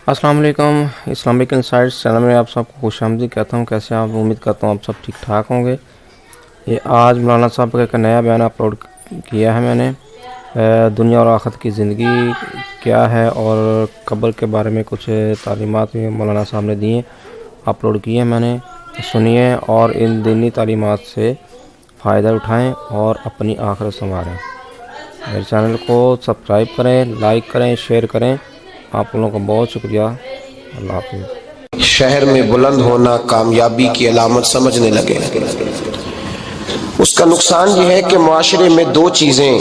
अस्सलाम वालेकुम। Islamic insights channel में आप सबको खुशामदीद कहता हूँ। कैसे आप? उम्मीद करता हूँ आप सब ठीक ठाक होंगे। ये आज मौलाना साहब का एक नया बयान अपलोड किया है मैंने। दुनिया और आखिरत की ज़िंदगी क्या है और कब्र के बारे में कुछ तालीमात मौलाना साहब ने दिए, अपलोड किए मैंने। सुनिए और इन दीनी तालीमात से फ़ायदा उठाएँ और अपनी आखिरत संवारें। मेरे चैनल को सब्सक्राइब करें, लाइक करें, शेयर करें। आप लोगों का बहुत शुक्रिया। अल्लाह हाफ़िज़। शहर में बुलंद होना कामयाबी की अलामत समझने लगे। उसका नुकसान यह है कि मुआशरे में दो चीजें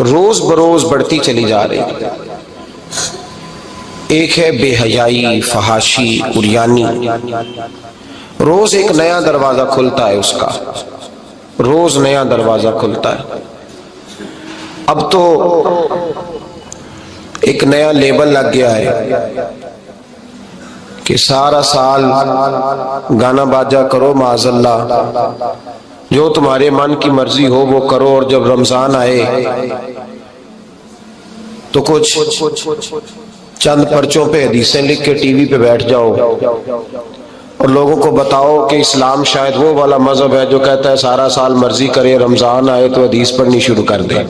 रोज बरोज बढ़ती चली जा रही। एक है बेहयाई, फहाशी, उरियानी। रोज एक नया दरवाजा खुलता है उसका, रोज नया दरवाजा खुलता है। अब तो एक नया लेबल लग गया है कि सारा साल गाना बाजा करो, माज़अल्लाह, जो तुम्हारे मन की मर्जी हो वो करो, और जब रमजान आए तो कुछ चंद पर्चों पे हदीसें लिख के टीवी पे बैठ जाओ और लोगों को बताओ कि इस्लाम शायद वो वाला मजहब है जो कहता है सारा साल मर्जी करे, रमजान आए तो हदीस पढ़नी शुरू कर दे,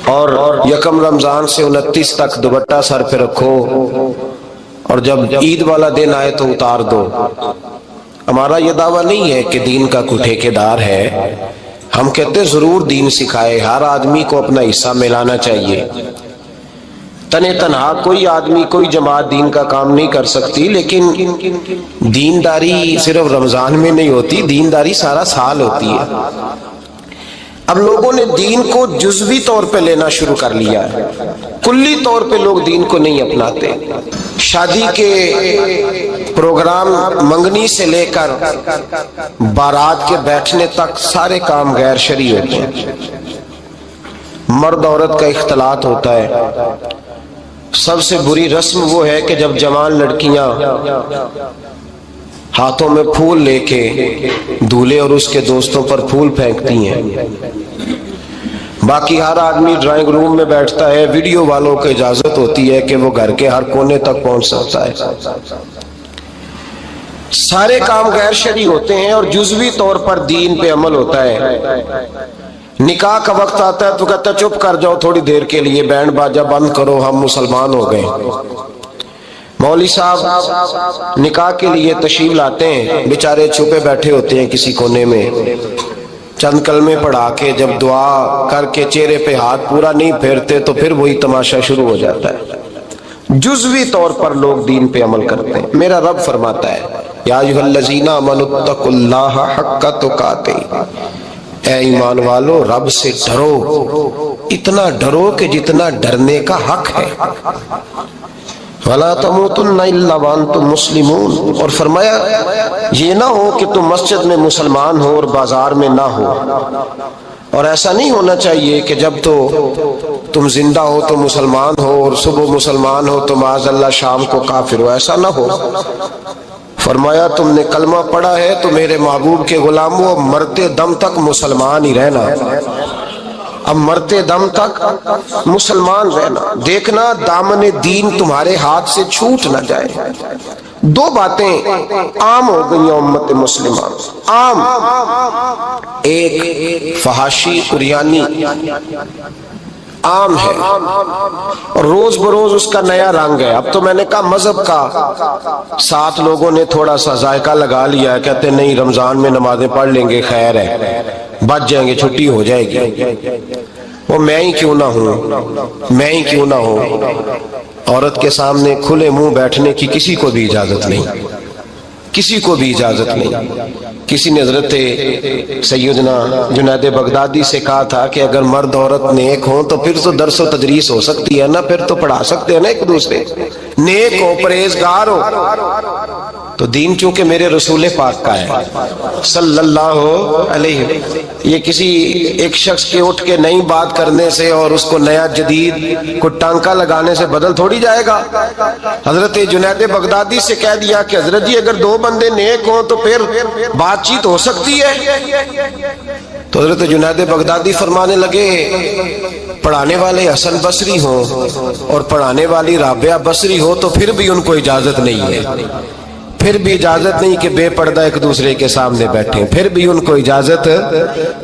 और यकम रमजान से 29 तक दुपट्टा सर पे रखो और जब ईद वाला दिन आए तो उतार दो। हमारा ये दावा नहीं है कि दीन का कोई ठेकेदार है। हम कहते जरूर दीन सिखाए, हर आदमी को अपना हिस्सा मिलाना चाहिए। तने तनहा कोई आदमी, कोई जमात दीन का काम नहीं कर सकती, लेकिन दीनदारी सिर्फ रमजान में नहीं होती, दीनदारी सारा साल होती है। अब लोगों ने दीन को जुज़वी तौर पे लेना शुरू कर लिया है, कुल्ली तौर पे लोग दीन को नहीं अपनाते। शादी के प्रोग्राम, मंगनी से लेकर बारात के बैठने तक सारे काम गैर शरई होते हैं। मर्द औरत का इख्तलात होता है। सबसे बुरी रस्म वो है कि जब जवान लड़कियां हाथों में फूल लेके दूल्हे और उसके दोस्तों पर फूल फेंकती हैं। बाकी हर आदमी ड्राइंग रूम में बैठता है। वीडियो वालों को इजाजत होती है कि वो घर के हर कोने तक पहुंच सकता है। सारे काम गैर शरई होते हैं और जुज़वी तौर पर दीन पे अमल होता है। निकाह का वक्त आता है तो कहता है चुप कर जाओ थोड़ी देर के लिए, बैंड बाजा बंद करो, हम मुसलमान हो गए। मौली साहब निकाह के लिए तशरीफ लाते हैं, बेचारे छुपे बैठे होते हैं किसी कोने में। चंद कलमे पढ़ा के जब दुआ करके चेहरे पे हाथ पूरा नहीं फेरते तो फिर वही तमाशा शुरू हो जाता है। जुज़वी तौर पर लोग दीन पे अमल करते हैं। मेरा रब फरमाता है, या अय्युहल्लज़ीना आमनुत्तकुल्लाह हक्का तुकातिह, ऐ ईमान वालो रब से डरो, इतना डरो कि जितना डरने का हक है। वला तमूतुन्ना इल्ला व अंतुम मुस्लिमून, और फरमाया ये ना हो कि तुम मस्जिद में मुसलमान हो और बाजार में ना हो। और ऐसा नहीं होना चाहिए कि जब तो तुम जिंदा हो तो मुसलमान हो और सुबह मुसलमान हो तो माज़अल्लाह शाम को काफिर हो, ऐसा ना हो। फरमाया तुमने कलमा पढ़ा है तो मेरे महबूब के गुलामों मरते दम तक मुसलमान ही रहना। अब मरते दम तक मुसलमान रहना, देखना दामने दीन तुम्हारे हाथ से छूट ना जाए। दो बातें आम हो गई उम्मत मुस्लिमा, आम। एक फहाशी कुरियानी आम है और रोज बरोज उसका नया रंग है। अब तो मैंने कहा मजहब का साथ लोगों ने थोड़ा सा जायका लगा लिया है, कहते नहीं रमजान में नमाजें पढ़ लेंगे, खैर है, बच जाएंगे, छुट्टी हो जाएगी। वो मैं ही क्यों ना हूं, मैं ही क्यों ना हूं। औरत के सामने खुले मुंह बैठने की किसी को भी इजाजत नहीं, किसी को भी इजाजत नहीं। किसी ने हज़रत सैयदना जुनैद बगदादी से कहा था कि अगर मर्द औरत नेक हो तो फिर तो दर्स व तदरीस हो सकती है ना, फिर तो पढ़ा सकते हैं ना एक दूसरे। नेक हो, परहेजगार हो, तो दीन चूंकि मेरे रसूल पाक का है सल्लल्लाहु अलैहि, ये किसी एक शख्स के उठ के नई बात करने से और उसको नया जदीद को टांका लगाने से बदल थोड़ी जाएगा। हजरत जुनैद बगदादी से कह दिया कि हजरत जी अगर दो बंदे नेक हो तो फिर बातचीत हो सकती है। तो हजरत जुनैद बगदादी फरमाने लगे पढ़ाने वाले हसन बसरी हो और पढ़ाने वाली राबिया बसरी हो तो फिर भी उनको इजाजत नहीं है, फिर भी इजाजत नहीं कि बेपर्दा एक दूसरे के सामने बैठे, फिर भी उनको इजाजत,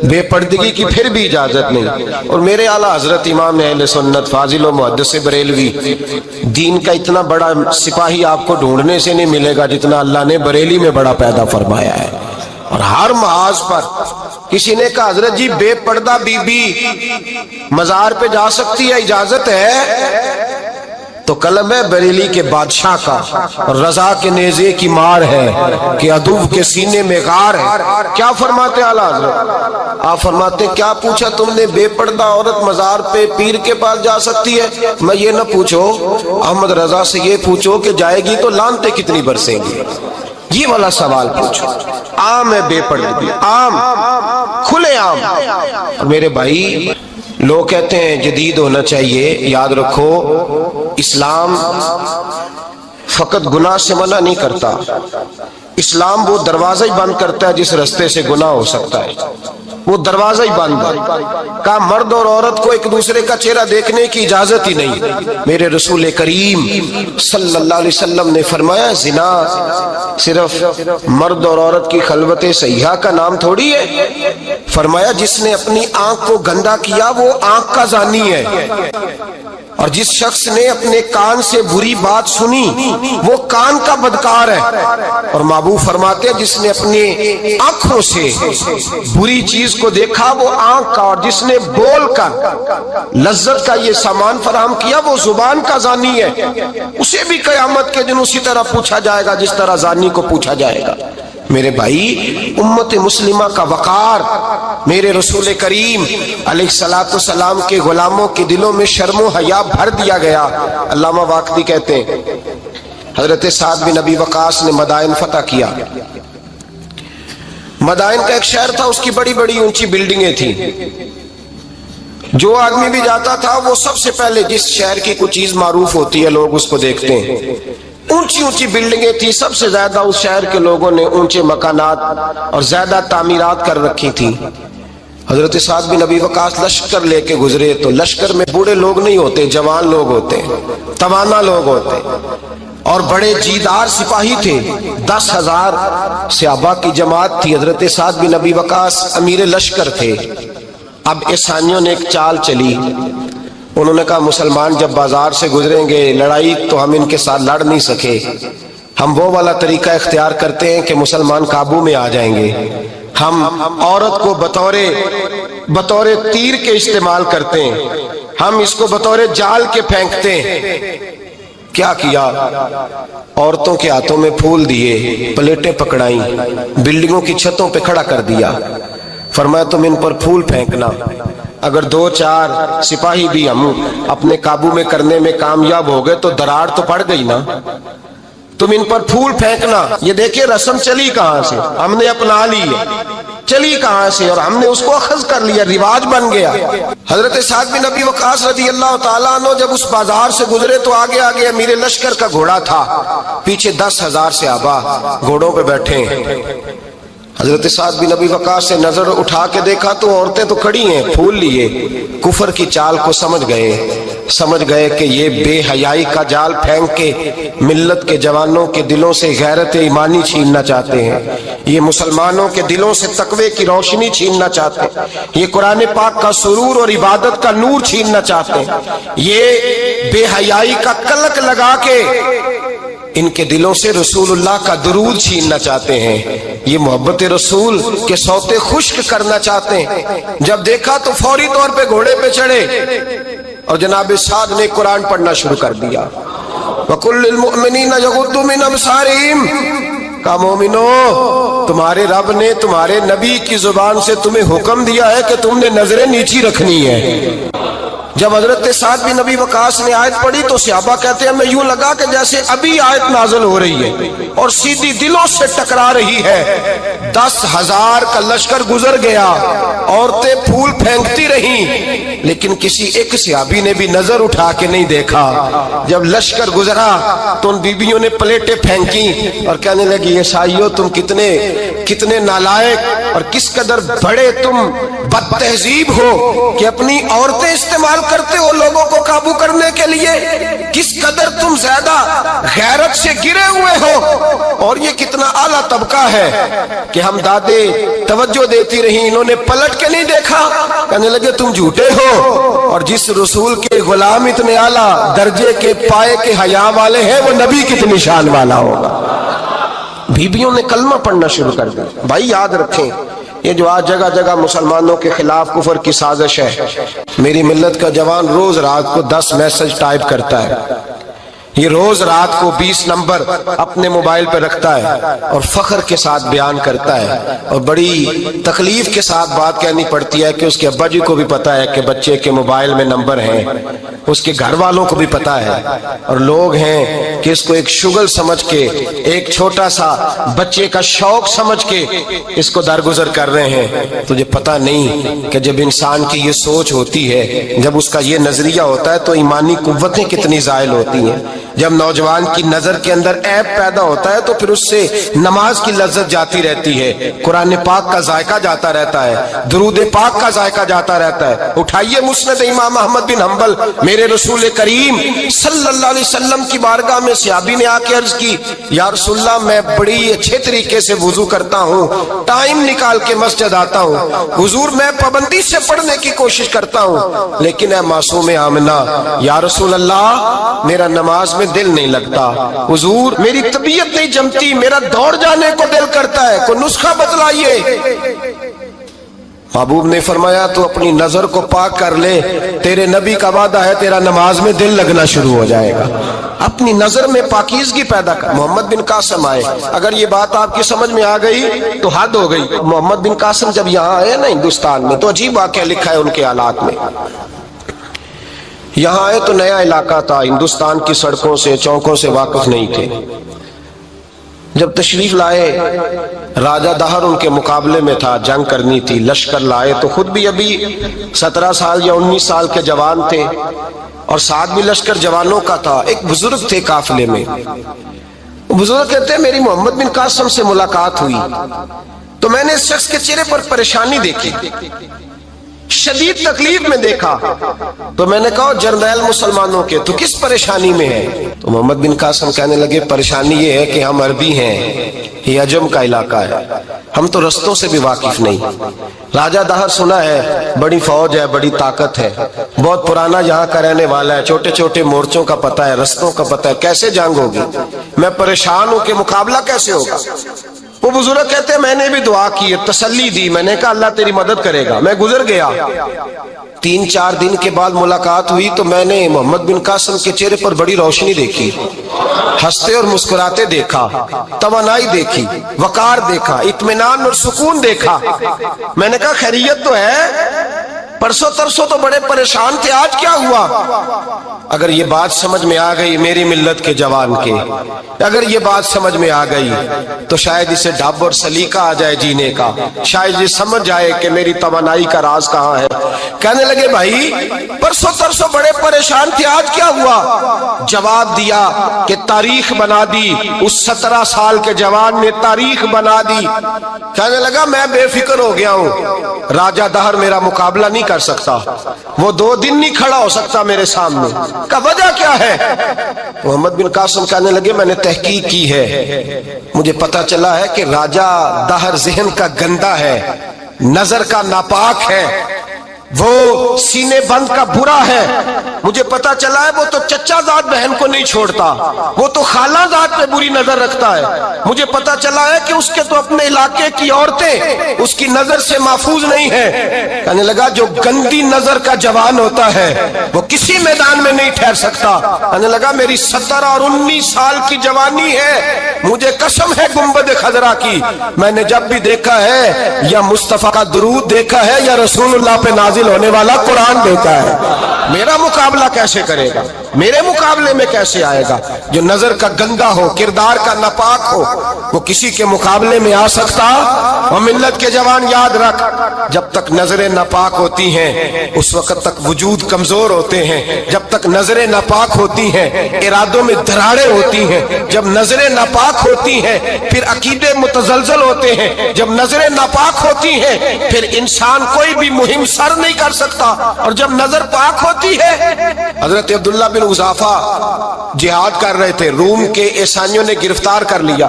बेपर्दगी की फिर भी इजाजत नहीं। और मेरे आला हजरत इमाम अहले सुन्नत फाजिल व मुहद्दिस बरेलवी, दीन का इतना बड़ा सिपाही आपको ढूंढने से नहीं मिलेगा जितना अल्लाह ने बरेली में बड़ा पैदा फरमाया है। और हर महाज पर किसी ने कहा हजरत जी बेपर्दा बीबी मजार पे जा सकती है, इजाजत है? तो कलम है बरेली के बादशाह का और रजा के नेजे की मार है कि अदूब के सीने में गार है। क्या फरमाते आला हज़रत? आप फरमाते क्या पूछा तुमने, बेपर्दा औरत मजार पे पीर के पास जा सकती है? मैं ये ना पूछो, अहमद रजा से ये पूछो कि जाएगी तो लानते कितनी बरसेंगी, ये वाला सवाल पूछो। आम है बेपर्दगी, आम, खुले आम। और मेरे भाई लोग कहते हैं जदीद होना चाहिए, याद रखो इस्लाम फकत गुनाह से मना नहीं करता, इस्लाम वो दरवाजा ही बंद करता है जिस रास्ते से गुनाह हो सकता है, वो दरवाजा ही बंद है। कहा मर्द और औरत को एक दूसरे का चेहरा देखने की इजाजत ही नहीं। मेरे रसूल करीम सल्लल्लाहु अलैहि वसल्लम ने फरमाया जिना सिर्फ मर्द और औरत की खलवत सहिया का नाम थोड़ी है। फरमाया जिसने अपनी आंख को गंदा किया वो आंख का जानी है, और जिस शख्स ने अपने कान से बुरी बात सुनी वो कान का बदकार है। और महबूब फरमाते हैं जिसने अपनी आंखों से बुरी चीज को देखा वो आंख का, और जिसने बोल कर लज्जत का ये सामान फराहम किया वो जुबान का जानी है। उसे भी कयामत के दिन उसी तरह पूछा जाएगा जिस तरह जानी को पूछा जाएगा। मेरे भाई उम्मत मुस्लिमा का वकार मेरे रसूल करीम अलैहिस्सलातु सलाम के गुलामों के दिलों में शर्मो हया भर दिया गया। अल्लामा वाकदी कहते हैं हजरत साद बिन नबी वकास ने मदाइन फतह किया। मदाइन का एक शहर था, उसकी बड़ी बड़ी ऊंची बिल्डिंगें थी। जो आदमी भी जाता था वो सबसे पहले जिस शहर की कोई चीज मारूफ होती है लोग उसको देखते हैं। ऊंची ऊंची बिल्डिंगें थी, सबसे ज्यादा उस शहर के लोगों ने ऊंचे मकानात और ज्यादा तामीरात कर रखी थी। हजरत साद बिन नबी वकास लश्कर लेके गुजरे तो लश्कर में बूढ़े लोग नहीं होते, जवान लोग होते, तवाना लोग होते और बड़े जीदार सिपाही थे। 10,000 सहाबा की जमात थी। हजरत साद बिन नबी वकास अमीर लश्कर थे। अब ईसानियों ने एक चाल चली, उन्होंने कहा मुसलमान जब बाजार से गुजरेंगे लड़ाई तो हम इनके साथ लड़ नहीं सके, हम वो वाला तरीका इख्तियार करते हैं कि मुसलमान काबू में आ जाएंगे। हम औरत को बतौरे तीर के इस्तेमाल करते हैं, हम इसको बतौरे जाल के फेंकते हैं। क्या किया, औरतों के हाथों में फूल दिए, प्लेटें पकड़ाई, बिल्डिंगों की छतों पे खड़ा कर दिया। फरमाया तुम इन पर फूल फेंकना, अगर 2-4 सिपाही भी हम अपने काबू में करने में कामयाब हो गए तो दरार तो पड़ गई ना, तुम इन पर फूल फेंकना। ये देखिए रस्म चली कहां से, हमने अपना ली है, चली कहां से और हमने उसको अखज कर लिया, रिवाज बन गया। हजरत साद बिन नबी वकास रज़ी अल्लाह ताला अन्हु जब उस बाजार से गुजरे तो आगे आगे अमीर लश्कर का घोड़ा था, पीछे 10,000 सहाबा घोड़ों पे बैठे। हजरत साद बिन नबी वकास से नजर उठा के देखा तो औरतें तो खड़ी हैं, फूल लिए। कुफर की चाल को समझ गए कि ये बेहयाई का जाल फेंक के मिल्लत के जवानों के दिलों से गैरत ईमानी छीनना चाहते हैं, ये मुसलमानों के दिलों से तकवे की रोशनी छीनना चाहते हैं, ये कुरान पाक का सुरूर और इबादत का नूर छीनना चाहते हैं, ये बेहयाई का कलक लगा के इनके दिलों से रसूलुल्लाह का दुरूद छीनना चाहते हैं, ये मोहब्बत रसूल के सौते खुश्क करना चाहते हैं। जब देखा तो फौरी तौर पे घोड़े पे चढ़े और जनाब साद ने कुरान पढ़ना शुरू कर दिया। वकुल्लिल मुमिनीना यगुद्दू मिन अबसारिहिम, का मोमिनो तुम्हारे रब ने तुम्हारे नबी की जुबान से तुम्हें हुक्म दिया है कि तुमने नजरें नीची रखनी है। जब हजरत साद बिन नबी वकास ने आयत पढ़ी तो सहाबा कहते हैं मैं यूं लगा कि जैसे अभी आयत नाज़िल हो रही है और सीधी दिलों से टकरा रही है। 10,000 का लश्कर गुजर गया, औरतें फूल फेंकती रहीं, लेकिन किसी एक सहाबी ने भी नजर उठा के नहीं देखा। जब लश्कर गुजरा तो उन बीबियों ने प्लेटें फेंकी और कहने लगी ईसाइयों तुम कितने नालायक اور کس قدر بڑے تم بد تہذیب ہو کہ اپنی عورتیں استعمال کرتے ہو لوگوں کو قابو کرنے کے لیے، کس قدر تم زیادہ غیرت سے گرے ہوئے ہو، اور یہ کتنا اعلیٰ طبقہ ہے کہ ہم دادے توجہ دیتی رہی، انہوں نے پلٹ کے نہیں دیکھا، کہنے لگے تم جھوٹے ہو، اور جس رسول کے غلام اتنے اعلیٰ درجے کے پائے کے حیا والے ہیں وہ نبی کتنی شان والا ہوگا۔ بیویوں نے کلمہ پڑھنا شروع کر دیا۔ بھائی یاد رکھیں، یہ جو آج جگہ جگہ مسلمانوں کے خلاف کفر کی سازش ہے، میری ملت کا جوان روز رات کو 10 میسج ٹائپ کرتا ہے، یہ روز رات کو 20 نمبر اپنے موبائل پہ رکھتا ہے اور فخر کے ساتھ بیان کرتا ہے، اور بڑی تکلیف کے ساتھ بات کہنی پڑتی ہے کہ اس کے ابا جی کو بھی پتا ہے کہ بچے کے موبائل میں نمبر ہیں، اس کے گھر والوں کو بھی پتا ہے، اور لوگ ہیں کہ اس کو ایک شغل سمجھ کے، ایک چھوٹا سا بچے کا شوق سمجھ کے اس کو درگزر کر رہے ہیں۔ تجھے پتا نہیں کہ جب انسان کی یہ سوچ ہوتی ہے، جب اس کا یہ نظریہ ہوتا ہے تو ایمانی قوتیں کتنی زائل ہوتی ہیں۔ جب نوجوان کی نظر کے اندر عیب پیدا ہوتا ہے تو پھر اس سے نماز کی لذت جاتی رہتی ہے، قرآن پاک کا ذائقہ جاتا رہتا ہے، درود پاک کا ذائقہ جاتا رہتا ہے۔ اٹھائیے مسند امام احمد بن حنبل، میرے رسول کریم صلی اللہ علیہ وسلم کی بارگاہ میں صحابی نے آ کے عرض کی، یا رسول اللہ میں بڑی اچھے طریقے سے وضو کرتا ہوں، ٹائم نکال کے مسجد آتا ہوں، حضور میں پابندی سے پڑھنے کی کوشش کرتا ہوں، لیکن اے معصوم آمنہ، یا رسول اللہ میرا نماز میں دل نہیں لگتا، حضور میری طبیعت نہیں جمتی، میرا دوڑ جانے کو دل کرتا ہے، کوئی نسخہ بتلائیے۔ محبوب نے فرمایا تو اپنی نظر کو پاک کر لے، تیرے نبی کا وعدہ ہے تیرا نماز میں دل لگنا شروع ہو جائے گا۔ اپنی نظر میں پاکیزگی پیدا کر۔ محمد بن قاسم آئے، اگر یہ بات آپ کی سمجھ میں آ گئی تو حد ہو گئی۔ محمد بن قاسم جب یہاں آئے نا ہندوستان میں تو عجیب واقعہ لکھا ہے ان کے حالات میں۔ یہاں آئے تو نیا علاقہ تھا، ہندوستان کی سڑکوں سے چوکوں سے واقف نہیں تھے۔ جب تشریف لائے، راجہ دہر ان کے مقابلے میں تھا، جنگ کرنی تھی، لشکر لائے تو خود بھی ابھی 17 سال یا 19 سال کے جوان تھے، اور ساتھ بھی لشکر جوانوں کا تھا۔ ایک بزرگ تھے قافلے میں، بزرگ کہتے ہیں میری محمد بن قاسم سے ملاقات ہوئی تو میں نے اس شخص کے چہرے پر پریشانی دیکھی، شدید تکلیف میں دیکھا، تو میں نے کہا جرنیل مسلمانوں کے تو کس پریشانی میں ہے؟ تو محمد بن قاسم کہنے لگے پریشانی یہ ہے کہ ہم عربی ہیں، یہ عجم کا علاقہ ہے، ہم تو رستوں سے بھی واقف نہیں۔ راجہ دہر سنا ہے بڑی فوج ہے، بڑی طاقت ہے، بہت پرانا یہاں کا رہنے والا ہے، چھوٹے چھوٹے مورچوں کا پتہ ہے، رستوں کا پتہ ہے، کیسے جنگ ہوگی؟ میں پریشان ہوں کہ مقابلہ کیسے ہوگا؟ وہ بزرگ کہتے ہیں میں نے بھی دعا کی، تسلی دی، میں نے کہا اللہ تیری مدد کرے گا۔ میں گزر گیا، 3-4 دن کے بعد ملاقات ہوئی تو میں نے محمد بن قاسم کے چہرے پر بڑی روشنی دیکھی، ہنستے اور مسکراتے دیکھا، توانائی دیکھی، وقار دیکھا، اطمینان اور سکون دیکھا۔ میں نے کہا خیریت تو ہے، پرسوں ترسوں تو بڑے پریشان تھے، آج کیا ہوا؟ اگر یہ بات سمجھ میں آ گئی میری ملت کے جوان کے، اگر یہ بات سمجھ میں آ گئی تو شاید اسے ڈھب اور سلیقہ آ جائے جینے کا، شاید یہ سمجھ جائے کہ میری توانائی کا راز کہاں ہے۔ کہنے لگے بھائی پرسوں ترسوں بڑے پریشان تھے، آج کیا ہوا؟ جواب دیا کہ تاریخ بنا دی، اس 17 سال کے جوان نے تاریخ بنا دی۔ کہنے لگا میں بے فکر ہو گیا ہوں، راجہ دہر میرا مقابلہ نہیں کر سکتا، وہ 2 دن نہیں کھڑا ہو سکتا میرے سامنے۔ کا وجہ کیا ہے؟ محمد بن قاسم کہنے لگے میں نے تحقیق کی ہے، مجھے پتا چلا ہے کہ راجہ دہر ذہن کا گندا ہے، نظر کا ناپاک ہے، وہ سینے بند کا برا ہے۔ مجھے پتا چلا ہے وہ تو چچا زاد بہن کو نہیں چھوڑتا، وہ تو خالہ زاد پہ بری نظر رکھتا ہے۔ مجھے پتا چلا ہے کہ اس کے تو اپنے علاقے کی عورتیں اس کی نظر سے محفوظ نہیں ہیں۔ کہنے لگا جو گندی نظر کا جوان ہوتا ہے وہ کسی میدان میں نہیں ٹھہر سکتا۔ کہنے لگا میری 17 اور 19 سال کی جوانی ہے، مجھے قسم ہے گنبد خضرا کی، میں نے جب بھی دیکھا ہے یا مصطفیٰ کا درود دیکھا ہے یا رسول اللہ پہ نازل ہونے والا قرآن دیکھا ہے۔ میرا مقابلہ मुकाबला कैसे करेगा, मेरे मुकाबले में कैसे आएगा। जो नजर का गंदा हो, किरदार का नापाक हो, वो किसी के मुकाबले में आ सकता। और मिल्लत के जवान याद रख, जब तक नजरें नापाक होती हैं उस वक्त तक वजूद कमजोर होते हैं। जब तक नजरें नापाक होती हैं इरादों में दरारें होती हैं। जब नजरें नापाक होती हैं फिर अकीदे मुतजलजल होते हैं। जब नजरें नापाक होती हैं फिर इंसान कोई भी मुहिम सर नहीं कर सकता। और जब नजर पाक होती है, हजरत अब्दुल्ला बिन उज़ाफा जिहाद कर रहे थे, रूम के ईसाइयों ने गिरफ्तार कर लिया।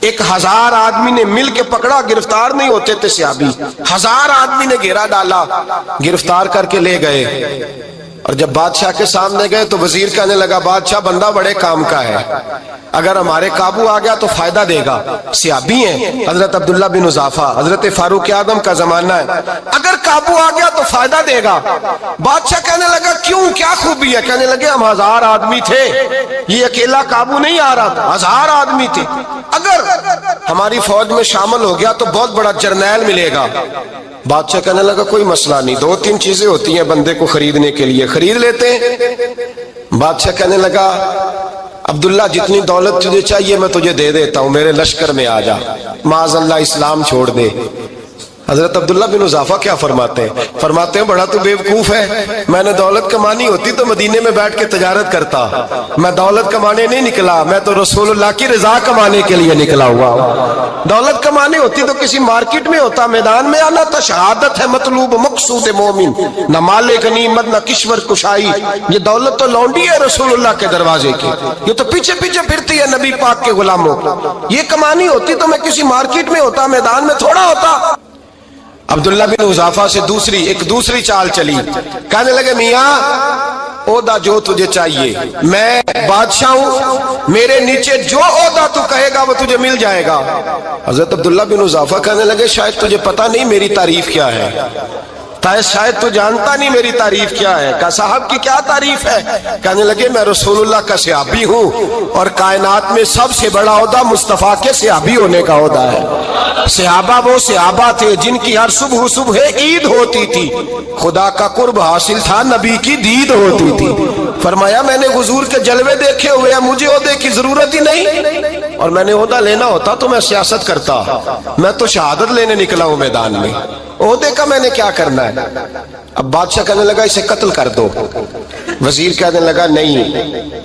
1000 आदमी ने मिल के पकड़ा, गिरफ्तार नहीं होते थे सहाबी। 1000 आदमी ने घेरा डाला, गिरफ्तार करके ले गए। और जब बादशाह के सामने गए तो वजीर कहने लगा, बादशाह बंदा बड़े काम का है, अगर हमारे काबू आ गया तो फायदा देगा। सहाबी हैं हजरत अब्दुल्ला बिन उज़ाफा, हजरत फारूक आदम का जमाना है, अगर काबू आ गया तो फायदा देगा। बादशाह कहने लगा, क्यों, क्या खूबी है? कहने लगे, हम 1000 आदमी थे, ये अकेला काबू नहीं आ रहा था, 1000 आदमी थे, अगर हमारी फौज में शामिल हो गया तो बहुत बड़ा जर्नैल मिलेगा। बादशाह कहने लगा, कोई मसला नहीं, 2-3 चीजें होती हैं बंदे को खरीदने के लिए, खरीद लेते हैं। बादशाह कहने लगा, अब्दुल्ला जितनी दौलत तुझे चाहिए मैं तुझे दे देता हूं, मेरे लश्कर में आ जा, माज़अल्लाह इस्लाम छोड़ दे। हजरत अब्दुल्ला बिन उज़ाफा क्या फरमाते हैं, बड़ा तू बेवकूफ है, मैंने दौलत कमानी होती तो मदीने में बैठ के तजारत करता, मैं दौलत कमाने नहीं निकला, मैं तो रसूलुल्लाह की रजा कमाने के लिए निकला हुआ हूं। दौलत कमानी होती तो किसी मार्केट में होता, मैदान में आना था। शहादत है मतलूब मकसूद मोमिन, न माले गनीमत न किश्वर कुशाई। ये दौलत तो लौंडी है रसूलुल्लाह के दरवाजे की, ये तो पीछे पीछे फिरती है नबी पाक के गुलामों को। ये कमानी होती तो मैं किसी मार्केट में होता, मैदान में थोड़ा होता। अब्दुल्ला बिन उज़ाफा से एक दूसरी चाल चली, कहने लगे, मियाँ ओदा जो तुझे चाहिए, मैं बादशाह हूं, मेरे नीचे जो ओदा तू कहेगा वो तुझे मिल जाएगा। हजरत अब्दुल्ला बिन उज़ाफा कहने लगे, शायद तुझे पता नहीं मेरी तारीफ क्या है, शायद तू जानता नहीं मेरी तारीफ क्या है। कहा, साहब की क्या तारीफ है? कहने लगे, मैं रसूलुल्लाह का सहाबी हूँ और कायनात में सबसे बड़ा ओहदा मुस्तफा के सहाबी होने का ओहदा है। सहाबा वो सहाबा थे जिनकी हर सुबह सुबह ईद होती थी, खुदा का कुर्ब हासिल था, नबी की दीद होती थी। फरमाया, मैंने हुजूर के जलवे देखे हुए हैं, मुझे ओहदे की जरूरत ही नहीं, और मैंने ओहदा लेना होता तो मैं सियासत करता, मैं तो शहादत लेने निकला हूं मैदान में, ओहदे का मैंने क्या करना है। अब बादशाह कहने लगा, इसे कत्ल कर दो। वजीर कहने लगा, नहीं,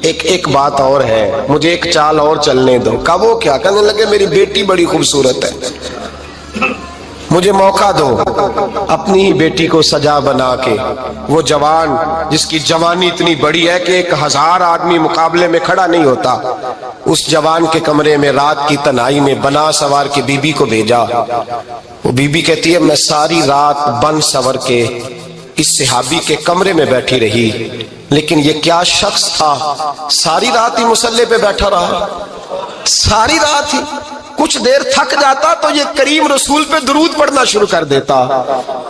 एक बात और है, मुझे एक चाल और चलने दो। कहा, वो क्या? कहने लगे, मेरी बेटी बड़ी खूबसूरत है, मुझे मौका दो अपनी ही बेटी को सजा बना के। वो जवान जिसकी जवानी इतनी बड़ी है कि 1000 आदमी मुकाबले में खड़ा नहीं होता, उस जवान के कमरे में रात की तन्हाई में बना सवार के बीबी को भेजा। वो बीबी कहती है, मैं सारी रात बन सवर के इस सहाबी के कमरे में बैठी रही, लेकिन ये क्या शख्स था, सारी रात ही मुसल्ले पे बैठा रहा, सारी रात ही। कुछ देर थक जाता तो ये करीम रसूल पे दुरूद पढ़ना शुरू कर देता।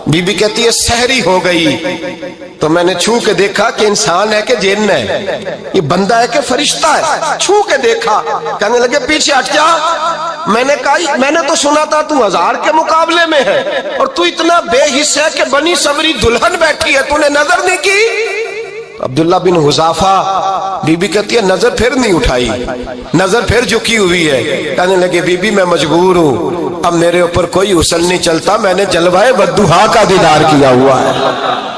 बीबी कहती है, सहरी हो गई तो मैंने छू के देखा कि इंसान है कि जिन्न है, ये बंदा है कि फरिश्ता है, छू के देखा। कहने लगे, पीछे हट जा। मैंने कहा, मैंने तो सुना था तू 1000 के मुकाबले में है और तू इतना बेहिस्सा है कि बनी सवरी दुल्हन बैठी है, तूने नजर नहीं की। अब्दुल्ला बिन हुज़ाफा, बीबी कहती है, नजर फिर नहीं उठाई, नजर फिर झुकी हुई है। कहने लगे, बीबी मैं मजबूर हूं, अब मेरे ऊपर कोई हुस्न नहीं चलता, मैंने जलवाए बद्दुहा का दीदार किया हुआ है,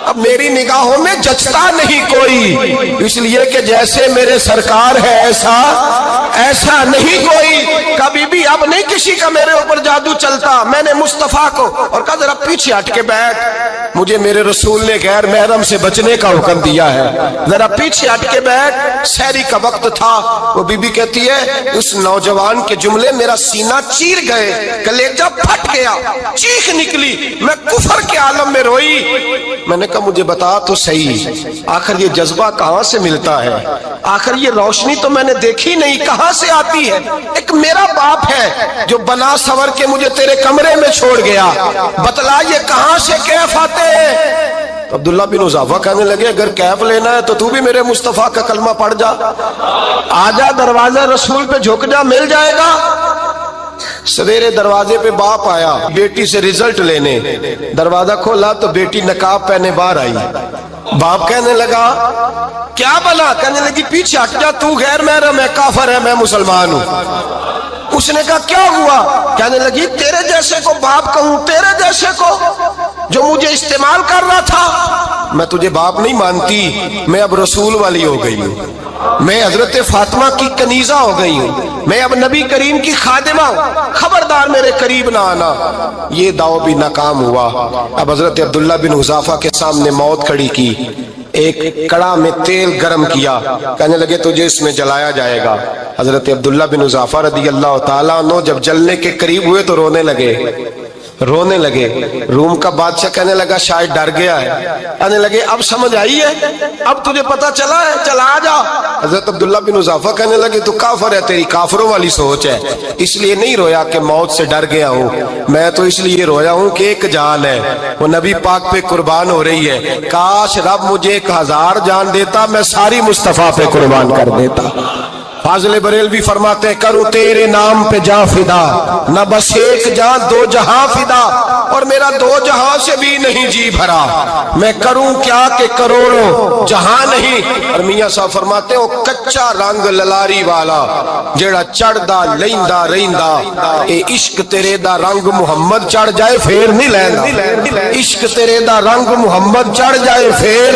अब मेरी निगाहों में जचता नहीं कोई, इसलिए कि जैसे मेरे सरकार है ऐसा नहीं कोई। कभी भी अब नहीं किसी का मेरे ऊपर जादू चलता, मैंने मुस्तफा को। और कहा, जरा पीछे हट के बैठ, मुझे मेरे रसूल ने गैर महरम से बचने का हुक्म दिया है, जरा पीछे हट के बैठ। सहरी का वक्त था। वो बीबी कहती है, उस नौजवान के जुमले मेरा सीना चीर गए, कलेजा फट गया, चीख निकली, मैं कुफर के आलम में रोई। मैंने कहा, मुझे बता तो सही, आखिर ये जज्बा कहां से मिलता है, आखिर ये रोशनी तो मैंने देखी नहीं, कहां से आती है। एक मेरा बाप है जो बना सवर के मुझे तेरे कमरे में छोड़ गया, बतला ये कहां से कैफ आते हैं। तो अब्दुल्ला बिन उज़ाफा कहने लगे, अगर कैफ लेना है तो तू भी मेरे मुस्तफा का कलमा पढ़ जा, आजा दरवाजा रसूल पे झुक जा, मिल जाएगा। सवेरे दरवाजे पे बाप आया बेटी से रिजल्ट लेने, दरवाजा खोला तो बेटी नकाब पहने बाहर आई। बाप कहने लगा क्या बना? कहने लगी पीछे हट जा, तू गैर महरम है, काफर है, मैं मुसलमान हूं। उसने कहा क्या हुआ? कहने लगी तेरे जैसे को बाप कहूं, तेरे जैसे को जो मुझे इस्तेमाल कर रहा था, मैं तुझे बाप नहीं मानती, मैं अब रसूल वाली हो गई हूं, मैं हजरत फातिमा की कनीजा हो गई हूं, मैं अब नबी करीम की खादिमा हूं, खबरदार मेरे करीब ना आना। ये दाव भी नाकाम हुआ। अब हजरत अब्दुल्ला बिन हुज़ाफा के सामने मौत खड़ी की, एक कड़ा में तेल गरम किया, कहने लगे तुझे इसमें जलाया जाएगा। हजरत अब्दुल्ला बिन हुज़ाफा रदी अल्लाह ताला अन्हु जब जलने के करीब हुए तो रोने लगे। रूम का बादशाह कहने लगा शायद डर गया है, कहने लगे अब समझ आई है, अब तुझे पता चला है, चला आ जा। हजरत अब्दुल्ला बिन हुज़ाफा कहने लगे तू काफिर है, तेरी काफिरों वाली सोच है, इसलिए नहीं रोया कि मौत से डर गया हूँ, मैं तो इसलिए रोया हूँ कि एक जान है वो नबी पाक पे कुर्बान हो रही है। काश रब मुझे 1000 जान देता, मैं सारी मुस्तफा पे कुर्बान कर देता। फाजिल बरेलवी फरमाते करूं तेरे नाम पे जा फिदा, न बस एक जान दो जहां फिदा, और मेरा 2 जहां से भी नहीं जी भरा, मैं करूं क्या कि करोड़ों जहां नहीं। और मियां साहब फरमाते हो कच्चा रंग ललारी वाला जेड़ा चढ़दा लैंदा रहिंदा, ए इश्क तेरे दा रंग मुहम्मद चढ़ जाए फेर नहीं लैंदा, इश्क तेरे दा रंग मुहम्मद चढ़ जाए फेर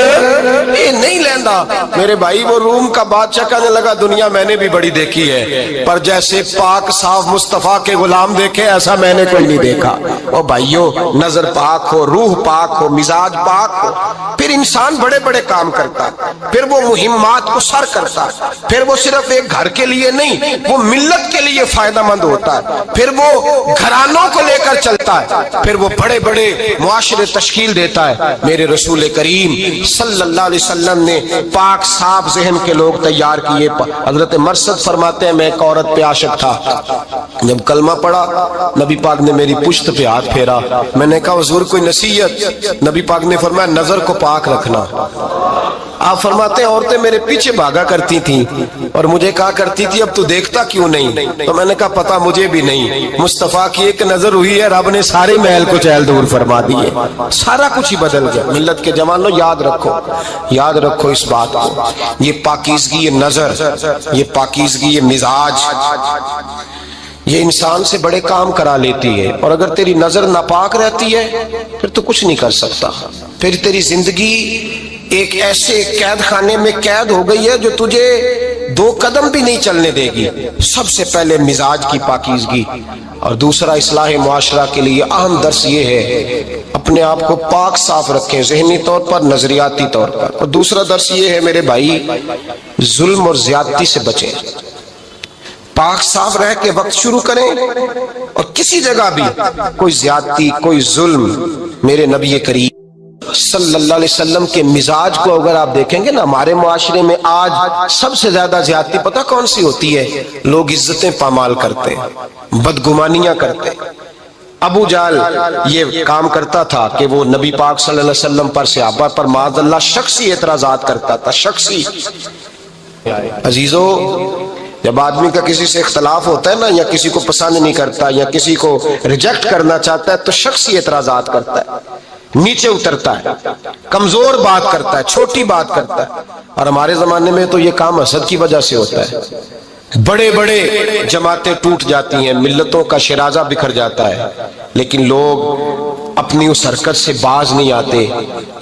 ए नहीं लैंदा। मेरे भाई वो रूम का बादशाह कहने लगा दुनिया मैंने भी बड़ी देखी है, पर जैसे पाक साफ मुस्तफा के गुलाम देखे ऐसा मैंने कोई नहीं देखा। ओ भाइयों, नजर पाक हो, रूह पाक हो, मिजाज पाक हो, फिर इंसान बड़े बड़े काम करता है, फिर वो मुहिम्मात को सर करता है, फिर वो सिर्फ एक घर के लिए नहीं, वो मिल्लत के लिए फायदा मंद होता है, फिर वो घरानों को लेकर चलता है, फिर वो बड़े बड़े मुआशरे तश्कील देता है। मेरे रसूल करीम सल्लल्लाहु अलैहि वसल्लम ने पाक साफ ज़हन के लोग तैयार किए। हजरत मरसद फरमाते हैं मैं एक औरत पे आशिक था, जब कलमा पढ़ा नबी पाक ने मेरी पुश्त पे हाथ फेरा, मैंने कहा हुजूर कोई नसीहत? नबी पाक ने फरमाया नजर को पाक रखना। आप फरमाते हैं औरतें मेरे पीछे भागा करती थी और मुझे कहा करती थी अब तू देखता क्यों नहीं? तो मैंने कहा पता मुझे भी नहीं, मुस्तफा की एक नजर हुई है, रब ने सारे महल को चैल दूर फरमा दिए, सारा कुछ ही बदल गया। मिल्लत के जवानों याद रखो इस बात को, ये पाकीज़गी, ये नजर, ये पाकीज़गी, ये मिजाज, ये इंसान से बड़े काम करा लेती है। और अगर तेरी नजर नापाक रहती है फिर तो कुछ नहीं कर सकता, फिर तेरी जिंदगी एक ऐसे कैद खाने में कैद हो गई है जो तुझे 2 कदम भी नहीं चलने देगी। सबसे पहले मिजाज की पाकीज़गी, और दूसरा इस्लाह मुआशरा के लिए अहम दर्स ये है अपने आप को पाक साफ रखें, ज़हनी तौर पर, नजरियाती तौर पर। और दूसरा दर्स ये है मेरे भाई, जुल्म और ज्यादती से बचें, पाक साफ रह के वक्त शुरू करें, और किसी जगह भी कोई ज्यादती, कोई जुल्म, मेरे नबी करीम सल्लल्लाहु अलैहि वसल्लम के मिजाज को अगर आप देखेंगे ना, हमारे मुआशरे में आज सबसे ज्यादा ज्यादती पता कौन सी होती है? लोग इज्जतें पामाल करते हैं, बदगुमानियां करते हैं। अबू जाल ये काम करता था कि वो नबी पाक सल्लल्लाहु अलैहि वसल्लम पर, सहाबा पर माज़अल्लाह शख्सी एतराज़ात करता था, शख्सी। अजीजों, जब आदमी का किसी से इख्तलाफ होता है ना, या किसी को पसंद नहीं करता या किसी को रिजेक्ट करना चाहता है तो शख्सी एतराज़ात करता है, नीचे उतरता है, कमजोर बात करता है, छोटी बात करता है। और हमारे जमाने में तो ये काम हसद की वजह से होता है, बड़े बड़े जमातें टूट जाती हैं, मिल्लतों का शिराजा बिखर जाता है, लेकिन लोग अपनी उस हरकत से बाज नहीं आते,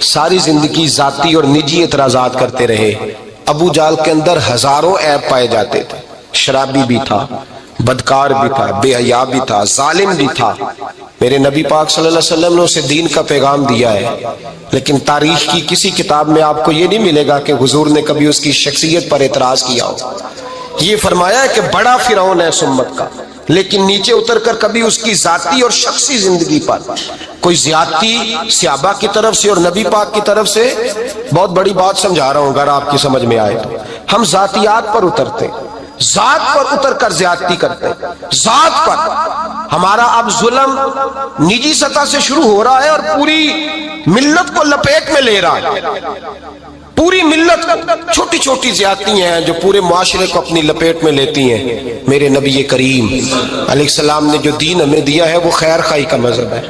सारी जिंदगी जाती और निजी एतराजात करते रहे। अबू जाल के अंदर हजारों ऐब पाए जाते थे, शराबी भी था, बदकार भी था, बेहया भी था, जालिम भी था। मेरे नबी पाक सल्लल्लाहु अलैहि वसल्लम ने उसे दीन का पैगाम दिया है, लेकिन तारीख की किसी किताब में आपको ये नहीं मिलेगा कि हुजूर ने कभी उसकी शख्सियत पर एतराज किया हो। ये फरमाया है कि बड़ा फिरौन है इस उम्मत का, लेकिन नीचे उतरकर कभी उसकी जाती और शख्सी जिंदगी पर कोई ज्यादती सहाबा की तरफ से और नबी पाक की तरफ से। बहुत बड़ी बात समझा रहा हूं, अगर आपकी समझ में आए तो। हम जातियात पर उतरते, जात पर उतर कर ज्यादती करते, जात पर। हमारा अब जुल्म निजी सतह से शुरू हो रहा है और पूरी मिल्लत को लपेट में ले रहा है, पूरी मिल्लत को। छोटी छोटी ज्यादती हैं जो पूरे मुआशरे को अपनी लपेट में लेती हैं। मेरे नबी करीम अलैहिस्सलाम ने जो दीन हमें दिया है वो खैर खाई का मजहब है,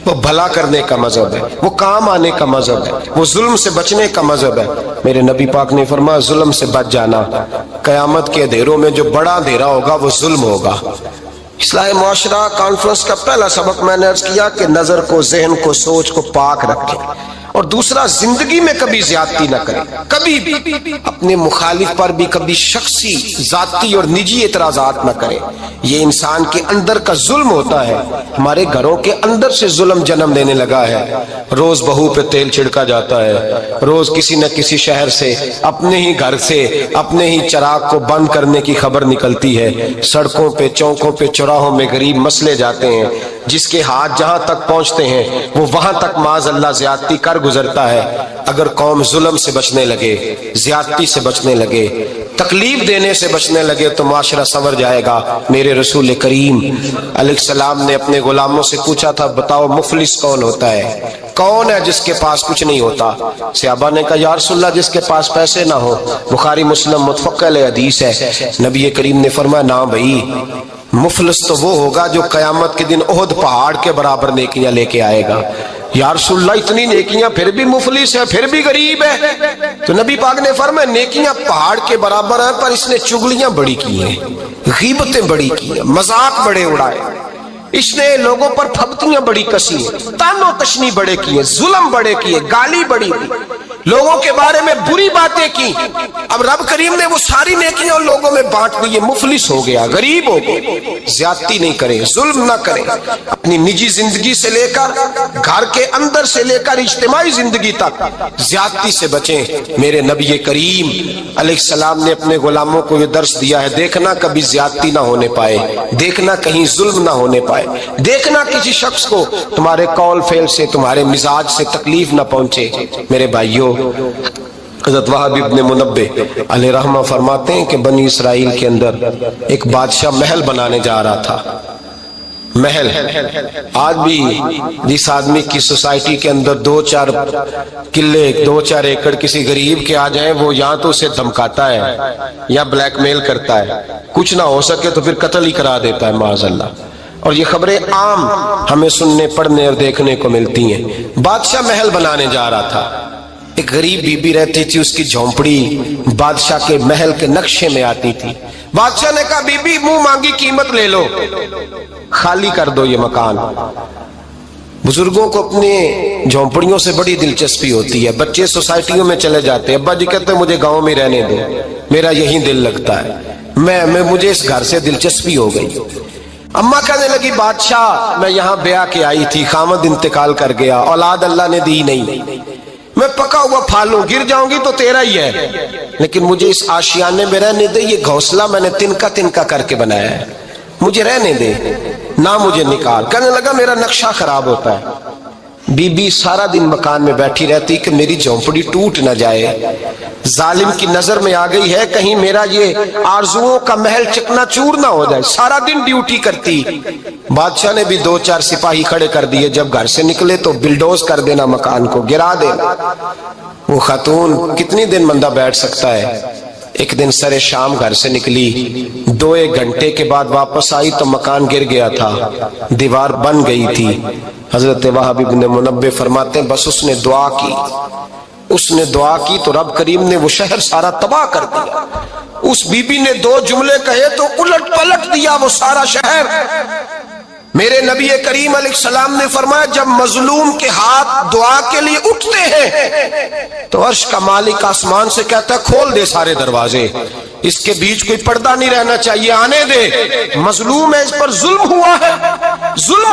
वो भला करने का मजहब है, वो काम आने का मजहब है, वो जुल्म से बचने का मजहब है। मेरे नबी पाक ने फरमाया जुल्म से बच जाना, कयामत के अंधेरों में जो बड़ा अंधेरा होगा वो जुल्म होगा। इस्लाही मुआशरा कॉन्फ्रेंस का पहला सबक मैंने अर्ज किया कि नजर को, जहन को, सोच को पाक रखें, और दूसरा जिंदगी में कभी ज्यादती ना करें, कभी भी अपने मुखालिफ पर भी कभी शख्सी, जाती और निजी एतराजात ना करें। ये इंसान के अंदर का जुल्म होता है, हमारे घरों के अंदर से जुल्म जन्म लेने लगा है। रोज बहू पे तेल छिड़का जाता है, रोज किसी न किसी शहर से, अपने ही घर से, अपने ही चिराग को बंद करने की खबर निकलती है। सड़कों पे, चौकों पे, चौराहों में गरीब मसले जाते हैं, जिसके हाथ जहां तक पहुंचते हैं वो वहां तक माज अल्लाह ज्यादती कर गुजरता है। अगर कौम जुल्म से बचने लगे, ज्यादती से बचने लगे, तकलीफ देने से बचने लगे तो माशरा संवर जाएगा। मेरे रसूल करीम अलैहिस्सलाम ने अपने गुलामों से पूछा था, बताओ मुफलिस कौन होता है, कौन है जिसके पास कुछ नहीं होता? सहाबा ने कहा या रसूलल्लाह जिसके पास पैसे ना हो। बुखारी मुस्लिम मुतफक्कल हदीस है। नबी करीम ने फरमाया ना भाई, मुफलिस तो वो होगा जो कयामत के दिन ओहद पहाड़ के बराबर नेकियां लेके आएगा। या रसूलल्लाह इतनी नेकियां फिर भी मुफलिस है, फिर भी गरीब है? तो नबी पाक ने फरमाया नेकियां पहाड़ के बराबर है, पर इसने चुगलियां बड़ी की हैं, गीबतें बड़ी की हैं, मजाक बड़े उड़ाए, इसने लोगों पर फबतियां बड़ी कसी हैं, तानो तशनी बड़े किए, जुल्म बड़े किए, गाली बड़ी दी, लोगों के बारे में बुरी बातें की। अब रब करीम ने वो सारी नेकियां लोगों में बांट दी। मुफलिस हो गया, गरीब हो गया। ज्यादती नहीं करें, जुल्म ना करें। अपनी निजी जिंदगी से लेकर घर के अंदर से लेकर इज्तिमाई जिंदगी तक ज्यादती से बचें। मेरे नबी करीम अलैहिस्सलाम ने अपने गुलामों को ये दर्श दिया है, देखना कभी ज्यादती ना होने पाए, देखना कहीं जुल्म ना होने पाए, देखना किसी शख्स को तुम्हारे कौल फेल से, तुम्हारे मिजाज से तकलीफ ना पहुंचे। मेरे भाइयों, हज़रत वहाब इब्न मुनब्बे अलैहि रहमा फरमाते हैं कि बनी इसराइल के अंदर एक बादशाह महल बनाने जा रहा था। महल, आज भी जिस आदमी की सोसाइटी के अंदर 2-4 किले, 2-4 एकड़ किसी गरीब के आ जाएं, वो या तो उसे धमकाता है या ब्लैकमेल करता है, कुछ ना हो सके तो फिर कत्ल ही करा देता है माज़अल्लाह। और ये खबरें आम हमें सुनने, पढ़ने और देखने को मिलती हैं। बादशाह महल बनाने जा रहा था, एक गरीब बीबी रहती थी, उसकी झोंपड़ी बादशाह के महल के नक्शे में आती थी। बादशाह ने कहा बीबी मुंह मांगी कीमत ले लो, खाली कर दो ये मकान। बुजुर्गों को अपने झोंपड़ियों से बड़ी दिलचस्पी होती है। बच्चे सोसाइटियों में चले जाते हैं, अब्बा जी कहते हैं मुझे गांव में रहने दो, मेरा यही दिल लगता है, मुझे इस घर से दिलचस्पी हो गई। अम्मा कहने लगी बादशाह मैं यहाँ ब्याह के आई थी, खामद इंतकाल कर गया, औलाद अल्लाह ने दी नहीं, मैं पका हुआ फालू, गिर जाऊंगी तो तेरा ही है, लेकिन मुझे इस आशियाने में रहने दे, ये घोंसला मैंने तिनका तिनका करके बनाया है, मुझे रहने दे, ना मुझे निकाल। कहने लगा मेरा नक्शा खराब होता है। बीबी सारा दिन मकान में बैठी रहती कि मेरी झोंपड़ी टूट न जाए, जालिम की नजर में आ गई है कहीं मेरा ये आरजुओं का महल चकनाचूर ना हो जाए। सारा दिन ड्यूटी करती। बादशाह ने भी 2-4 सिपाही खड़े कर दिए, जब घर से निकले तो बिल्डोज कर देना, मकान को गिरा देना। वो खातून कितनी दिन बंदा बैठ सकता है। एक दिन सरे शाम घर से निकली, 2-1 घंटे के बाद वापस आई तो मकान गिर गया था, दीवार बन गई थी। हजरत वहाब इब्न मुनब्बे फरमाते हैं बस उसने दुआ की तो रब करीम ने वो शहर सारा तबाह कर दिया। उस बीबी ने 2 जुमले कहे तो उलट पलट दिया वो सारा शहर। मेरे नबी करीम अलैहिस्सलाम ने फरमाया जब मजलूम के हाथ दुआ के लिए उठते हैं तो अर्श का मालिक आसमान से कहता है खोल दे सारे दरवाजे, इसके बीच कोई पर्दा नहीं रहना चाहिए, आने दे, मजलूम है, इस पर जुल्म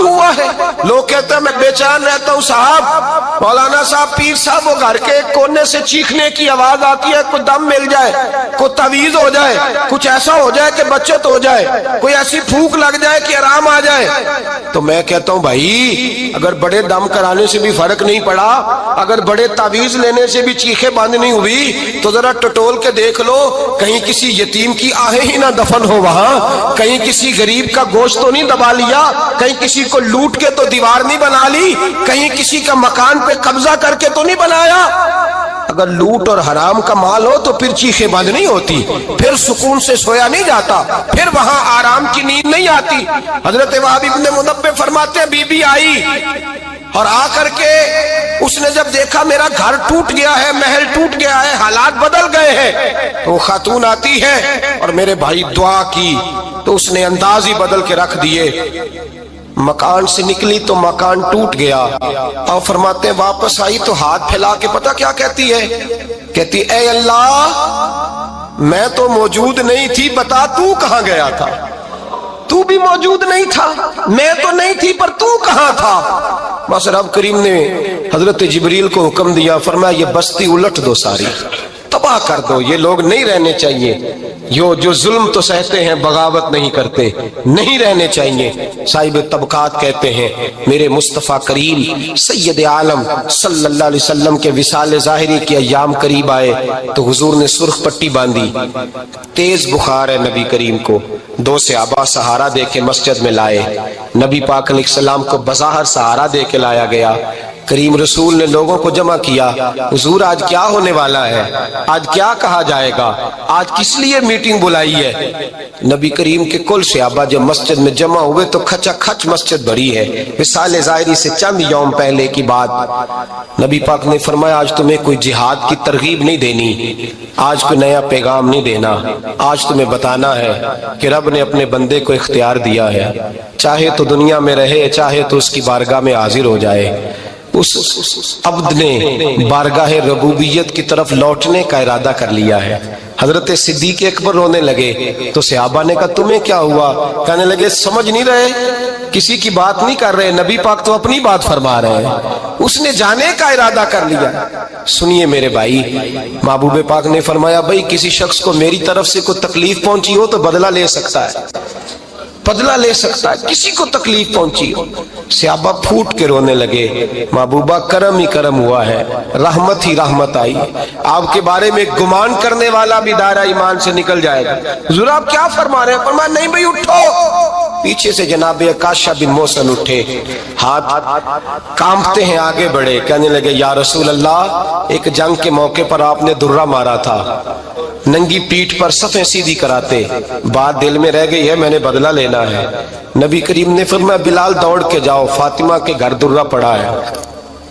हुआ है। लोग कहते हैं मैं बेचैन रहता हूँ साहब, मौलाना साहब, पीर साहब, वो घर के एक कोने से चीखने की आवाज आती है, कोई दम मिल जाए, कोई तवीज हो जाए, कुछ ऐसा हो जाए कि बचत हो जाए, कोई ऐसी फूंक लग जाए कि आराम आ जाए। तो मैं कहता हूँ भाई अगर बड़े दम कराने से भी फर्क नहीं पड़ा, अगर बड़े तावीज लेने से भी चीखे बंद नहीं हुई, तो जरा टटोल के देख लो कहीं किसी यतीम की आहें ही ना दफन हो वहां, कहीं किसी गरीब का गोश्त तो नहीं दबा लिया, कहीं किसी को लूट के तो दीवार नहीं बना ली, कहीं किसी का मकान पे कब्जा करके तो नहीं बनाया। अगर लूट और हराम का माल हो तो फिर चीखें बंद नहीं होती, फिर सुकून से सोया नहीं जाता, फिर वहां आराम की नींद नहीं आती। हजरत वहाब इब्न मुनब्बे फरमाते हैं, बीबी आई और आकर के उसने जब देखा मेरा घर टूट गया है, महल टूट गया है, हालात बदल गए हैं, तो खातून आती है और मेरे भाई दुआ की तो उसने अंदाज ही बदल के रख दिए। मकान से निकली तो मकान टूट गया और फरमाते हैं वापस आई तो हाथ फैला के पता क्या कहती है, कहती ऐ अल्लाह मैं तो मौजूद नहीं थी, बता तू कहां गया था। तू भी मौजूद नहीं था, मैं तो नहीं थी, पर तू कहां था। बस रब करीम ने हजरत जिब्रील को हुक्म दिया, फरमाया ये बस्ती उलट दो, सारी तबाह कर दो, ये लोग नहीं रहने चाहिए, जो जुल्म तो सहते हैं बगावत नहीं करते, नहीं रहने चाहिए। साहिब तबकात कहते हैं मेरे मुस्तफ़ा करीम सैयद आलम सल्लल्लाहु अलैहि वसल्लम के विसाल ज़ाहिरी के अय्याम करीब आए तो हुजूर ने सुर्ख पट्टी बांधी, तेज बुखार है नबी करीम को, दो सहाबा सहारा दे के मस्जिद में लाए, नबी पाक अलैहिस्सलाम को बज़ाहर सहारा दे के लाया गया। करीम रसूल ने लोगों को जमा किया, हुजूर आज क्या होने वाला है, आज क्या कहा जाएगा, आज किस लिए मीटिंग बुलाई है। नबी करीम के कुल सहाबा जब मस्जिद में जमा हुए तो खचा खच मस्जिद भरी है। विसाल ज़ाहिरी से चंद यौम पहले की बात, नबी पाक ने फरमाया आज तुम्हें कोई जिहाद की तरगीब नहीं देनी, आज कोई नया पैगाम नहीं देना, आज तुम्हें बताना है कि रब ने अपने बंदे को इख्तियार दिया है, चाहे तो दुनिया में रहे चाहे तो उसकी बारगाह में हाजिर हो जाए। उस अब्द ने बारगाह रबूबियत की तरफ लौटने का इरादा कर लिया है। हजरत सिद्दीक अकबर रोने लगे तो सहाबा ने कहा तुम्हें क्या हुआ, कहने लगे समझ नहीं रहे, किसी की बात नहीं कर रहे, नबी पाक तो अपनी बात फरमा रहे हैं, उसने जाने का इरादा कर लिया। सुनिए मेरे भाई, महबूब पाक ने फरमाया भाई किसी शख्स को मेरी तरफ से कोई तकलीफ पहुंची हो तो बदला ले सकता है, बदला ले सकता है, किसी को तकलीफ पहुंची हो। सहाबा फूट के रोने लगे, महबूबा करम ही करम हुआ है, रहमत ही रहमत आई, आपके बारे में गुमान करने वाला भी दायरा ईमान से निकल जाएगा। हुजूर आप क्या फरमा रहे हैं? फरमाया नहीं भाई उठो। पीछे से जनाब अकाशा बिन मोहसन उठे, हाथ कांपते हैं, आगे बढ़े, कहने लगे या रसूल अल्लाह एक जंग के मौके पर आपने दुर्रा मारा था, नंगी पीठ पर सफ़ें सीधी कराते, बात दिल में रह गई है, मैंने बदला लेना है। नबी करीम ने फरमाया बिलाल दौड़ के जाओ, फातिमा के घर दुर्रा पड़ा है,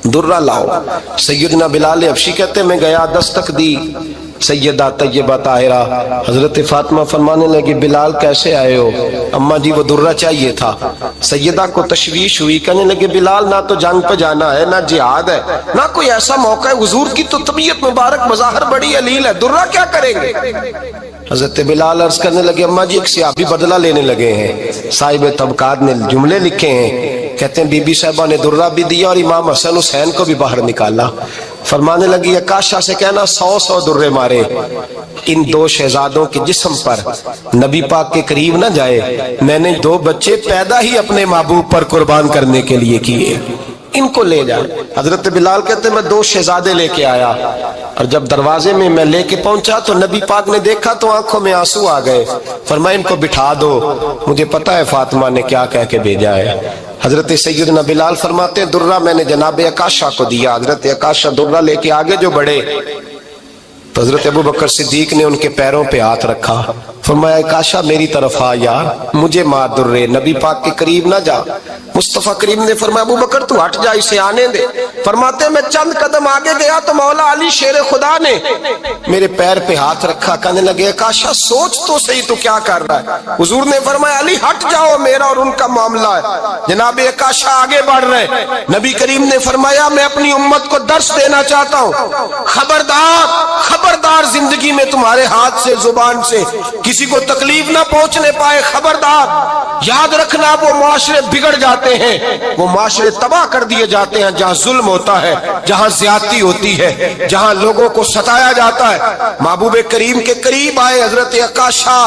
दुर्रा लाओ। सैयदना बिलाल हबशी कहते मैं गया, दस्तक दी, सैयदा तैयबा ताहिरा हजरत फातिमा फरमाने लगी बिलाल कैसे आए हो? अम्मा जी वो दुर्रा चाहिए था। सैयदा को तशवीश हुई, कहने लगे बिलाल ना तो जंग पे जाना है, ना जिहाद है, ना कोई ऐसा मौका है, हुजूर की तो तबीयत मुबारक मज़ाहर बड़ी अलील है, दुर्रा क्या करेंगे? हजरत बिलाल अर्ज करने लगे अम्मा जी एक सियाबी बदला लेने लगे हैं। साहिब तबकात ने जुमले लिखे हैं, कहते हैं बीबी साहबा ने दुर्रा भी दिया और इमाम हसन हुसैन को भी बाहर निकाला। फरमाने लगी अकाशा से कहना 100 दुर्रे मारे, इन दो शहजादों के जिस्म पर नबी पाक के करीब न जाए। मैंने 2 बच्चे पैदा ही अपने महबूब पर कुर्बान करने के लिए किए, इनको ले जाए। हजरत बिलाल कहते मैं 2 शहजादे लेके आया और जब दरवाजे में मैं लेके पहुंचा तो नबी पाक ने देखा तो आंखों में आंसू आ गए। फरमाया इनको बिठा दो, मुझे पता है फातिमा ने क्या कह के भेजा है। हजरत सैयदना बिलाल फरमाते दुर्रा मैंने जनाब अकाशा को दिया। हजरत अकाशा दुर्रा लेके आगे जो बढ़े तो हजरत अबू बकर सिद्दीक ने उनके पैरों पे हाथ रखा, फरमाया अकाशा मेरी तरफ आ यार, मुझे मार दुर्रे, नबी पाक के करीब ना जा। मुस्तफा करीम ने फरमाया अबू बकर तू हट जा, इसे आने दे। फरमाते मैं चंद कदम आगे गया तो मौला अली शेर खुदा ने मेरे पैर पे हाथ रखा, कहने लगे अकाशा सोच तो सही तू क्या कर रहा है। हुजूर ने फरमाया अली हट जाओ, मेरा और उनका मामला है। जनाब अकाशा आगे बढ़ रहे, नबी करीम ने फरमाया मैं अपनी उम्मत को दर्श देना चाहता हूँ, खबरदार खबरदार जिंदगी में तुम्हारे हाथ से जुबान से किसी को तकलीफ ना पहुंचने पाए, खबरदार। याद रखना वो माशरे बिगड़ जाते हैं, वो माशरे तबाह कर दिए जाते हैं जहां जुल्म होता है, जहां ज्यादती होती है, जहां लोगों को सताया जाता है। महबूब करीम के करीब आए हजरत अकाशा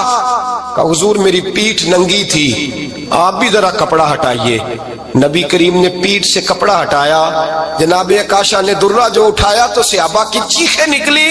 का, हुजूर मेरी पीठ नंगी थी, आप भी जरा कपड़ा हटाइए। नबी करीम ने पीठ से कपड़ा हटाया, जनाब अकाशा ने दुर्रा जो उठाया तो सहाबा की चीखें निकली।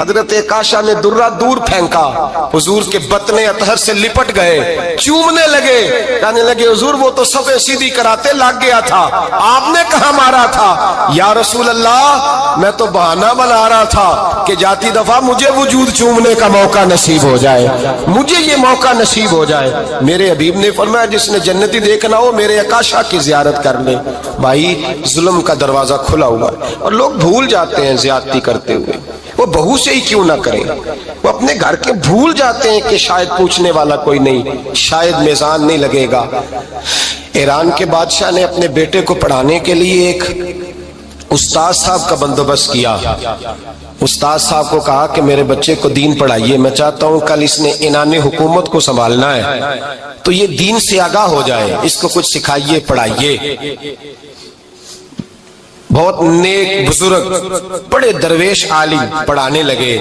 हजरत अकाशा ने दुर्रा दूर फेंका, हुजूर उसके बतने अतहर से लिपट गए, चूमने लगे, कहने लगे हुजूर वो तो सफे सीधी कराते लग गया था, आपने कहा मारा था? या रसूल अल्लाह मैं तो बहाना बना रहा था कि जाती दफा मुझे वजूद चूमने का मौका नसीब हो जाए, मुझे ये मौका नसीब हो जाए। मेरे हबीब ने फरमाया जिसने जन्नती देखना हो मेरे आकाशा की जियारत कर ले। भाई जुल्म का दरवाजा खुला हुआ है और लोग भूल जाते हैं ज्यादती करते हुए, वो बहू से ही क्यों ना करें, वो अपने घर के भूल जाते हैं कि शायद पूछने वाला कोई नहीं, शायद मेज़ान नहीं लगेगा। ईरान के बादशाह ने अपने बेटे को पढ़ाने के लिए एक उस्ताद साहब का बंदोबस्त किया। उस्ताद साहब को कहा कि मेरे बच्चे को दीन पढ़ाइए, मैं चाहता हूं कल इसने इनाने हुकूमत को संभालना है तो ये दीन से आगाह हो जाए, इसको कुछ सिखाइए, पढ़ाइए। बहुत नेक बुजुर्ग बड़े दरवेश आलिम पढ़ाने लगे,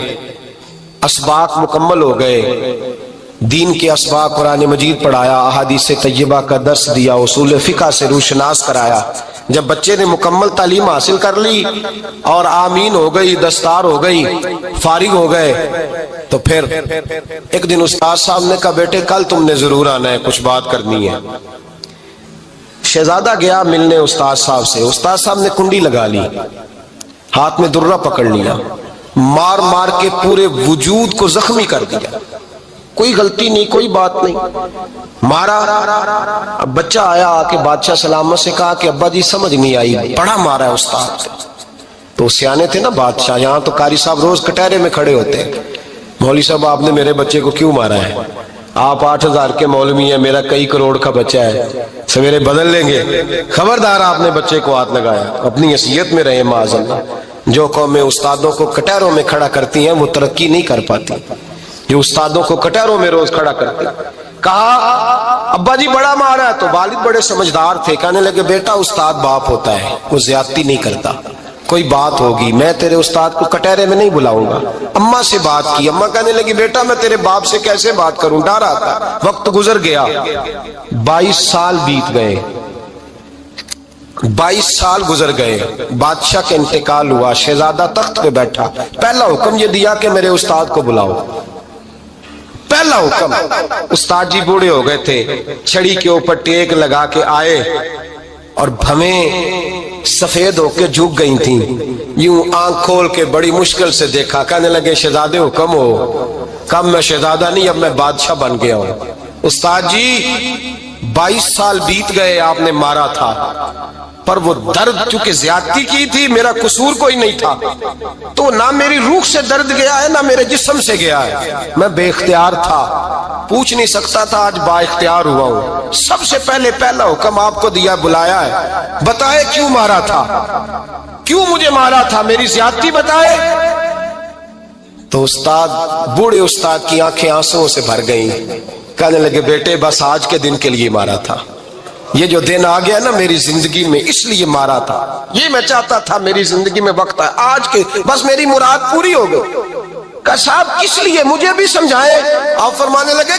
असबाक मुकम्मल हो गए, दीन के असबाक कुरान मजीद पढ़ाया, अहादीस तय्यबा का दर्स दिया, उसूल फिक़ह से रूशनास कराया। जब बच्चे ने मुकम्मल तालीम हासिल कर ली और आमीन हो गई, दस्तार हो गई, फारिग हो गए, तो फिर एक दिन उस्ताद साहब ने कहा बेटे कल तुमने जरूर आना है, कुछ बात करनी है। शहजादा गया मिलने उस्ताद साहब से, उस्ताद साहब ने कुंडी लगा ली, हाथ में दुर्रा पकड़ लिया, मार मार के पूरे वजूद को जख्मी कर दिया, कोई गलती नहीं, कोई बात नहीं, मारा। अब बच्चा आया आके बादशाह सलामत से कहा कि अब्बा जी समझ नहीं आई, बड़ा मारा है उस्ताद। तो सियाने थे ना बादशाह, यहाँ तो कारी साहब रोज कटहरे में खड़े होते हैं, मौलवी साहब आपने मेरे बच्चे को क्यों मारा है? आप 8000 के मौलवी हैं, मेरा कई करोड़ का बच्चा है, सवेरे बदल लेंगे, खबरदार आपने बच्चे को हाथ लगाया, अपनी हैसियत में रहे माज़अल्लाह। जो कौमें उस्तादों को कटहरों में खड़ा करती हैं वो तरक्की नहीं कर पाती, जो उस्तादों को कटहरों में रोज खड़ा करते। कहा अब्बा जी बड़ा मारा है, तो वालिद बड़े समझदार थे, कहने लगे बेटा उस्ताद बाप होता है, वो ज्यादती नहीं करता, कोई बात होगी मैं तेरे उस्ताद को कटहरे में नहीं बुलाऊंगा। अम्मा से बात की, अम्मा कहने लगी बेटा मैं तेरे बाप से कैसे बात करूं, डर आता। वक्त गुजर गया, 22 साल बीत गए, 22 साल गुजर गए, बादशाह का इंतकाल हुआ, शहजादा तख्त पे बैठा, पहला हुक्म ये दिया कि मेरे उस्ताद को बुलाओ, पहला हुक्म। उस्ताद जी बूढ़े हो गए थे, छड़ी के ऊपर टेक लगा के आए और भवें सफेद होके झुक गई थी, यूं आंख खोल के बड़ी मुश्किल से देखा, कहने लगे शहजादे हुक्म हो। कब मैं शहजादा नहीं, अब मैं बादशाह बन गया हूं। उस्ताद जी 22 साल बीत गए, आपने मारा था, पर वो दर्द चूंकि ज्यादती की थी, मेरा कसूर कोई नहीं था, तो ना मेरी रूह से दर्द गया है ना मेरे जिस्म से गया है, मैं बेख्तियार था, पूछ नहीं सकता था, आज बाइख्तियार हुआ हूं। सबसे पहले पहला हुक्म आपको दिया, बुलाया है, बताए क्यों मारा था, क्यों मुझे मारा था, मेरी ज्यादती बताए। तो उस्ताद, बूढ़े उस्ताद की आंखें आंसुओं से भर गईं, कहने लगे बेटे बस आज के दिन के लिए मारा था, ये जो दिन आ गया ना मेरी जिंदगी में इसलिए मारा था, ये मैं चाहता था मेरी जिंदगी में वक्त है, आज के बस मेरी मुराद पूरी हो गई। कहा साहब किस लिए, मुझे भी समझाए। आप फरमाने लगे